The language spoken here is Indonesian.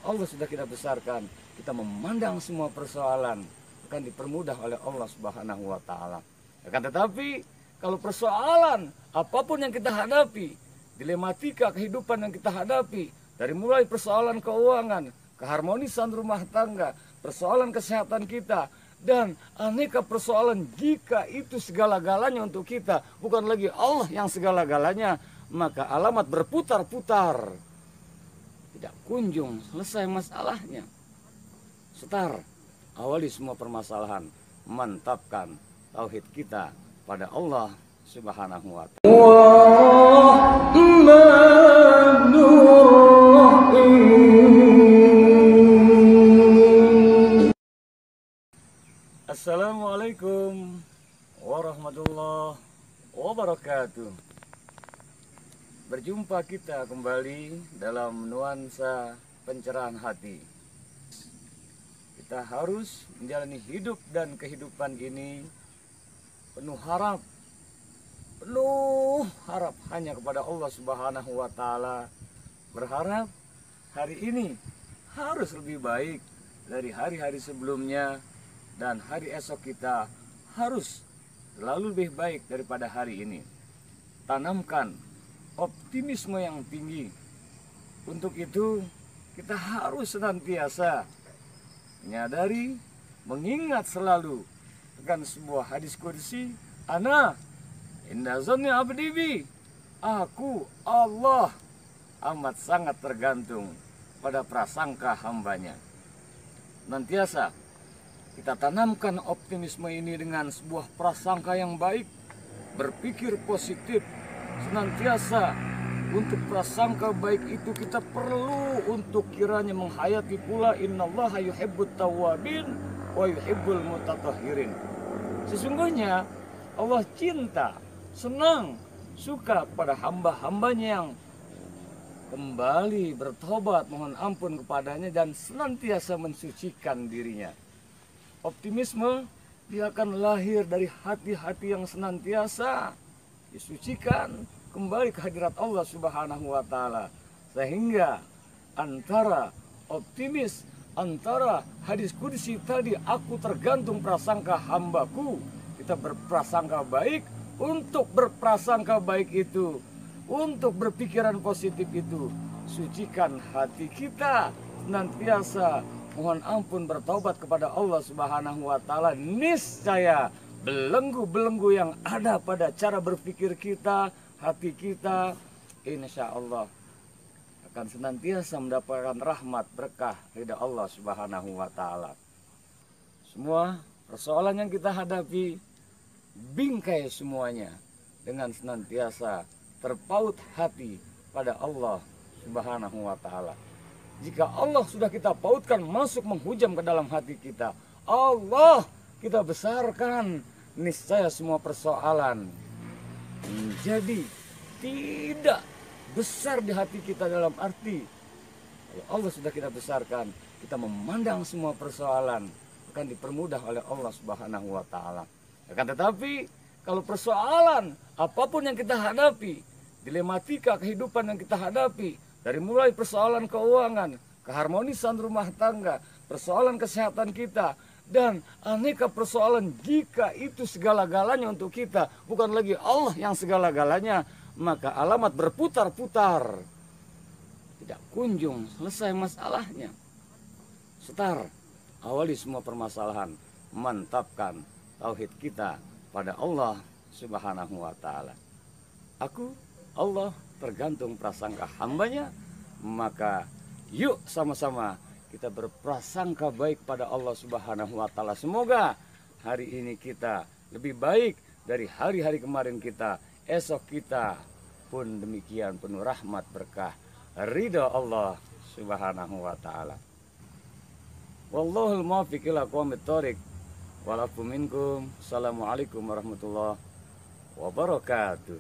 Allah sudah kita besarkan, kita memandang semua persoalan akan dipermudah oleh Allah Subhanahu wa Ta'ala. Akan tetapi, kalau persoalan apapun yang kita hadapi, dilematika kehidupan yang kita hadapi, dari mulai persoalan keuangan, keharmonisan rumah tangga, persoalan kesehatan kita, dan aneka persoalan, jika itu segala-galanya untuk kita, bukan lagi Allah yang segala-galanya, maka alamat berputar-putar, tidak kunjung selesai masalahnya. Setar, awali semua permasalahan, mantapkan tauhid kita pada Allah Subhanahu wa Ta'ala. Assalamualaikum warahmatullahi wabarakatuh. Berjumpa kita kembali dalam nuansa pencerahan hati. Kita harus menjalani hidup dan kehidupan ini penuh harap hanya kepada Allah Subhanahu wa Ta'ala. Berharap hari ini harus lebih baik dari hari-hari sebelumnya, dan hari esok kita harus selalu lebih baik daripada hari ini. Tanamkan optimisme yang tinggi. Untuk itu kita harus senantiasa menyadari, mengingat selalu akan sebuah hadis qudsi, ana inna zanni abdi bi, aku Allah amat sangat tergantung pada prasangka hambanya. Nantiasa kita tanamkan optimisme ini dengan sebuah prasangka yang baik, berpikir positif, senantiasa untuk prasangka baik itu kita perlu untuk kiranya menghayati pula innallaha yuhibbut tawwabin wa yuhibbul mutatahhirin. Sesungguhnya Allah cinta, senang, suka pada hamba-hambanya yang kembali bertobat, mohon ampun kepadanya, dan senantiasa mensucikan dirinya. Optimisme dia akan lahir dari hati-hati yang senantiasa disucikan kembali ke hadirat Allah Subhanahu wa Ta'ala. Sehingga antara optimis, antara hadis qudsi tadi, aku tergantung prasangka hambaku, kita berprasangka baik. Untuk berprasangka baik itu, untuk berpikiran positif itu, sucikan hati kita, senantiasa mohon ampun bertaubat kepada Allah Subhanahu wa Ta'ala. Niscaya belenggu-belenggu yang ada pada cara berpikir kita, hati kita, insya Allah akan senantiasa mendapatkan rahmat berkah ridha Allah Subhanahu wa Ta'ala. Semua persoalan yang kita hadapi, bingkai semuanya dengan senantiasa terpaut hati pada Allah Subhanahu wa Ta'ala. Jika Allah sudah kita pautkan masuk menghujam ke dalam hati kita, Allah kita besarkan, niscaya semua persoalan menjadi tidak besar di hati kita. Dalam arti kalau Allah sudah kita besarkan, kita memandang semua persoalan akan dipermudah oleh Allah Subhanahu wa Ta'ala. Akan tetapi kalau persoalan apapun yang kita hadapi, dilematika kehidupan yang kita hadapi, dari mulai persoalan keuangan, keharmonisan rumah tangga, persoalan kesehatan kita, dan aneka persoalan, jika itu segala-galanya untuk kita, bukan lagi Allah yang segala-galanya, maka alamat berputar-putar, tidak kunjung selesai masalahnya. Setar, awali semua permasalahan, mantapkan tauhid kita pada Allah Subhanahu wa Ta'ala. Aku, Allah, tergantung prasangka hambanya, maka yuk sama-sama kita berprasangka baik pada Allah Subhanahu wa Ta'ala. Semoga hari ini kita lebih baik dari hari-hari kemarin kita, esok kita pun demikian penuh rahmat berkah ridha Allah Subhanahu wa Ta'ala. Wallahul muwaffiq ila aqwamit thoriq. Walafu minkum. Assalamualaikum warahmatullahi wabarakatuh.